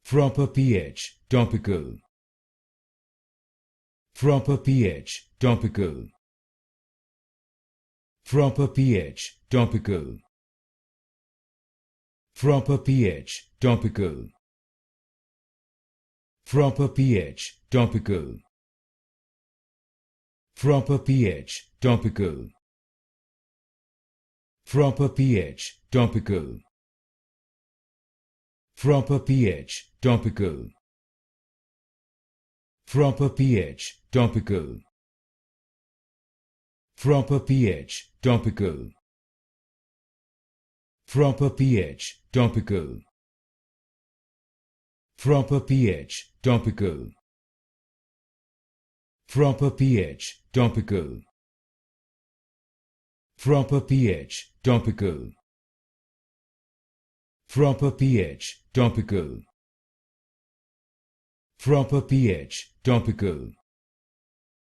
Proper pH, topical. Proper pH, topical. Proper pH, topical. Proper pH, topical. Proper pH, topical. Proper pH, topical. Proper pH, topical. Proper pH, topical. Proper pH, topical. Proper pH, topical. Proper pH, topical. Proper pH, topical. Proper pH, topical. Proper pH, topical. Proper pH, topical. Proper pH, topical.